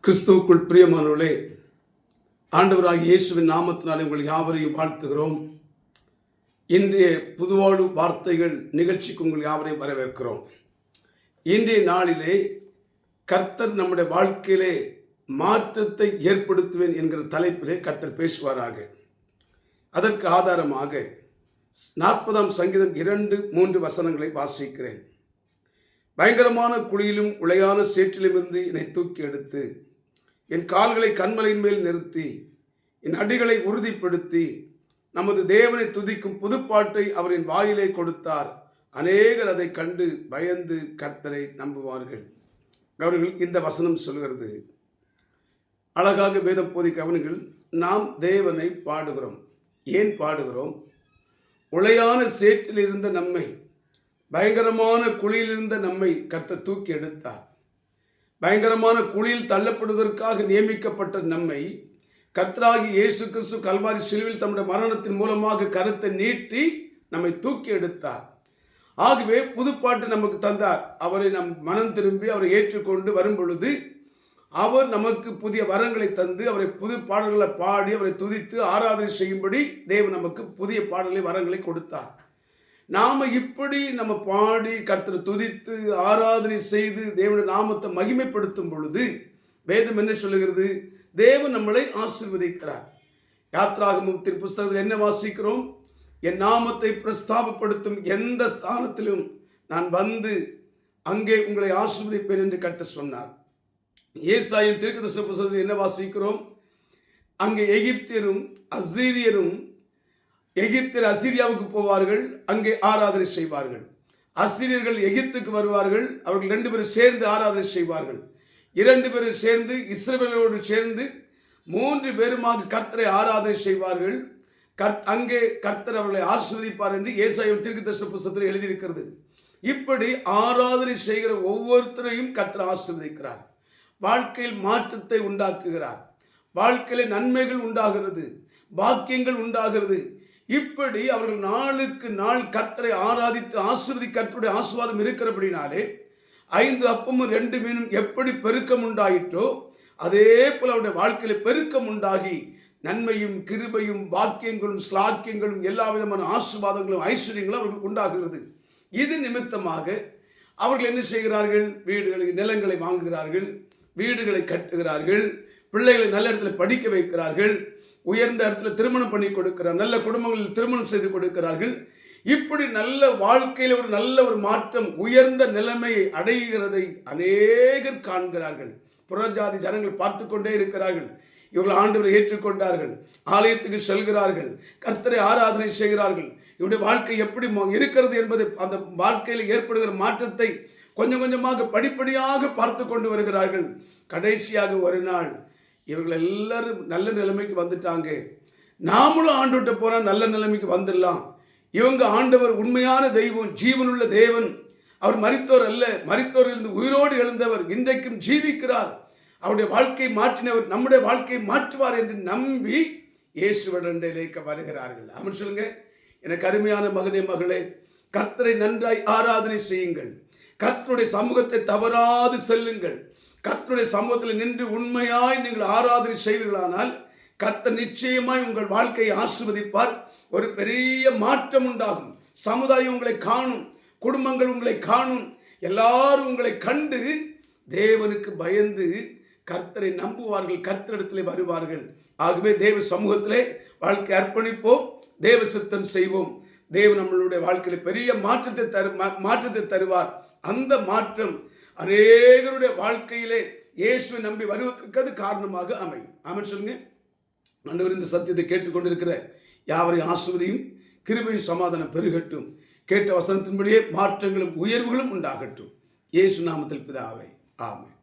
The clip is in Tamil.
கிறிஸ்துவுக்குள் பிரியமானவர்களே, ஆண்டவராகிய இயேசுவின் நாமத்தினாலே உங்கள் யாவரையும் வாழ்த்துகிறோம். இன்றைய புதுவாழ்வு வார்த்தைகள் நிகழ்ச்சிக்கு உங்கள் யாவரையும் வரவேற்கிறோம். இன்றைய நாளிலே கர்த்தர் நம்முடைய வாழ்க்கையிலே மாற்றத்தை ஏற்படுத்துவேன் என்கிற தலைப்பிலே கர்த்தர் பேசுவாராக. அதற்கு ஆதாரமாக 40ஆம் சங்கீதம் 2-3 வசனங்களை வாசிக்கிறேன். பயங்கரமான குழியிலும் உளையான சேற்றிலுமிருந்து என்னை தூக்கி எடுத்து என் கால்களை கன்மலையின் மேல் நிறுத்தி என் அடிகளை உறுதிப்படுத்தி நமது தேவனை துதிக்கும் புதுப்பாட்டை அவரின் வாயிலே கொடுத்தார். அநேகர் அதை கண்டு பயந்து கர்த்தரை நம்புவார்கள். கவனிகள், இந்த வசனம் சொல்கிறது, அழகாக வேதம் போதி கவனிகள். நாம் தேவனை பாடுகிறோம். ஏன் பாடுகிறோம்? உளையான சேற்றில் இருந்த நம்மை, பயங்கரமான குழியிலிருந்த நம்மை கர்த்தர் தூக்கி எடுத்தார். பயங்கரமான குழியில் தள்ளப்படுவதற்காக நியமிக்கப்பட்ட நம்மை கர்த்தராகி இயேசு கிறிஸ்து கல்வாரி சிலுவையில் தம்முடைய மரணத்தின் மூலமாக கரத்தை நீட்டி நம்மை தூக்கி எடுத்தார். ஆகவே புதுப்பாட்டு நமக்கு தந்தார். அவரை நம் மனம் திரும்பி அவரை ஏற்றுக்கொண்டு வரும் பொழுது அவர் நமக்கு புதிய வரங்களை தந்து அவரை புது பாடல்களை பாடி அவரை துதித்து ஆராதனை செய்யும்படி தேவன் நமக்கு புதிய பாடல்களை வரங்களை கொடுத்தார். நாம் இப்படி நம்ம பாடி கர்த்தரை துதித்து ஆராதனை செய்து தேவனுடைய நாமத்தை மகிமைப்படுத்தும் பொழுது வேதம் என்ன சொல்லுகிறது? தேவன் நம்மளை ஆசீர்வதிக்கிறார். யாத்ராகமத்தின் புஸ்தகத்தில் என்ன வாசிக்கிறோம்? என் நாமத்தை பிரஸ்தாபப்படுத்தும் எந்த ஸ்தானத்திலும் நான் வந்து அங்கே உங்களை ஆசீர்வதிப்பேன் என்று கர்த்தர் சொன்னார். ஏசாயின் தீர்க்கதரிசன புஸ்தகத்தில் என்ன வாசிக்கிறோம்? அங்கே எகிப்தியரும் அசீரியரும் எகிப்தியர் அசீரியாவுக்கு போவார்கள், அங்கே ஆராதனை செய்வார்கள். அசீரியர்கள் எகிப்துக்கு வருவார்கள், அவர்கள் 2 பேரும் சேர்ந்து ஆராதனை செய்வார்கள். 2 பேரும் சேர்ந்து இஸ்ரவேலோடு சேர்ந்து 3 பேருமாக கர்த்தரை ஆராதனை செய்வார்கள். அங்கே கர்த்தர் அவர்களை ஆசீர்வதிப்பார் என்று ஏசாயா தீர்க்கதரிசன புஸ்தகத்தில் எழுதியிருக்கிறது. இப்படி ஆராதனை செய்கிற ஒவ்வொருத்தரையும் கர்த்தர் ஆசீர்வதிக்கிறார். வாழ்க்கையில் மாற்றத்தை உண்டாக்குகிறார். வாழ்க்கையில் நன்மைகள் உண்டாகிறது, பாக்கியங்கள் உண்டாகிறது. இப்படி அவர்கள் நாளுக்கு நாள் கர்த்தரை ஆராதித்து ஆசீர்வதி கர்த்தருடைய ஆசீர்வாதம் இருக்கிறபடினாலே 5 அப்பமும் 2 மீனும் எப்படி பெருக்கம் உண்டாயிற்றோ அதே போல அவருடைய வாழ்க்கையில் பெருக்கம் உண்டாகி நன்மையும் கிருபையும் பாக்கியங்களும் ஸ்லாக்கியங்களும் எல்லா விதமான ஆசீர்வாதங்களும் ஐஸ்வர்யங்களும் அவர்களுக்கு உண்டாகிறது. இது நிமித்தமாக அவர்கள் என்ன செய்கிறார்கள்? வீடுகளை நிலங்களை வாங்குகிறார்கள், வீடுகளை கட்டுகிறார்கள், பிள்ளைகளை நல்ல இடத்துல படிக்க வைக்கிறார்கள், உயர்ந்த இடத்துல திருமணம் பண்ணி கொடுக்கிறார், நல்ல குடும்பங்களில் திருமணம் செய்து கொடுக்கிறார்கள். இப்படி நல்ல வாழ்க்கையில் ஒரு நல்ல ஒரு மாற்றம், உயர்ந்த நிலைமையை அடைகிறதை அநேகர் காண்கிறார்கள். புறஜாதி ஜனங்கள் பார்த்து கொண்டே இருக்கிறார்கள். இவர்கள் ஆண்டவரை ஏற்றுக்கொண்டார்கள், ஆலயத்துக்கு செல்கிறார்கள், கர்த்தரை ஆராதனை செய்கிறார்கள். இவருடைய வாழ்க்கை எப்படி இருக்கிறது என்பதை, அந்த வாழ்க்கையில் ஏற்படுகிற மாற்றத்தை கொஞ்சம் கொஞ்சமாக படிப்படியாக பார்த்து கொண்டு வருகிறார்கள். கடைசியாக ஒரு நாள் இவர்கள் எல்லாரும் நல்ல நிலைமைக்கு வந்துட்டாங்க. நாமளும் ஆண்டவர்கிட்ட போனால் நல்ல நிலைமைக்கு வந்துடலாம். இவங்க ஆண்டவர் உண்மையான தெய்வம், ஜீவனுள்ள தேவன். அவர் மரித்தோர் அல்ல, மரித்தோரிலிருந்து உயிரோடு எழுந்தவர், இன்றைக்கும் ஜீவிக்கிறார். அவருடைய வாழ்க்கையை மாற்றினவர் நம்முடைய வாழ்க்கையை மாற்றுவார் என்று நம்பி இயேசுவிடத்திலே வருகிறார்கள். அவன் சொல்லுங்க, எனக்கு அருமையான மகனே மகளே, கர்த்தரை நன்றாய் ஆராதனை செய்யுங்கள், கர்த்தருடைய சமூகத்தை தவறாது செல்லுங்கள். கர்த்தருடைய சமூகத்தில் நின்று உண்மையாய் நீங்கள் ஆராதனை செய்வீர்களானால் கர்த்தர் நிச்சயமாய் உங்கள் வாழ்க்கையை ஆசீர்வதிப்பார். ஒரு பெரிய மாற்றம் உண்டாகும். சமுதாயம் உங்களை காணும், குடும்பங்கள் உங்களை காணும். எல்லாரும் உங்களை கண்டு தேவனுக்கு பயந்து கர்த்தரை நம்புவார்கள், கர்த்தரிடத்திலே வருவார்கள். ஆகவே தேவ சமூகத்திலே வாழ்க்கை அர்ப்பணிப்போம், தேவ சித்தம் செய்வோம். தேவன் நம்மளுடைய வாழ்க்கையில் பெரிய மாற்றத்தை தருவார். அந்த மாற்றம் அநேகருடைய வாழ்க்கையிலே இயேசுவை நம்பி வருவதற்கு அது காரணமாக அமையும். ஆமென் சொல்லுங்க. ஆண்டவர் இந்த சத்தியத்தை கேட்டுக்கொண்டிருக்கிற யாவரையும் ஆசீர்வதியும், கிருபையும் சமாதானம் பெருகட்டும். கேட்ட வசனத்தின்படியே மாற்றங்களும் உயர்வுகளும் உண்டாகட்டும். இயேசு நாமத்தில் பிதாவே, ஆமென்.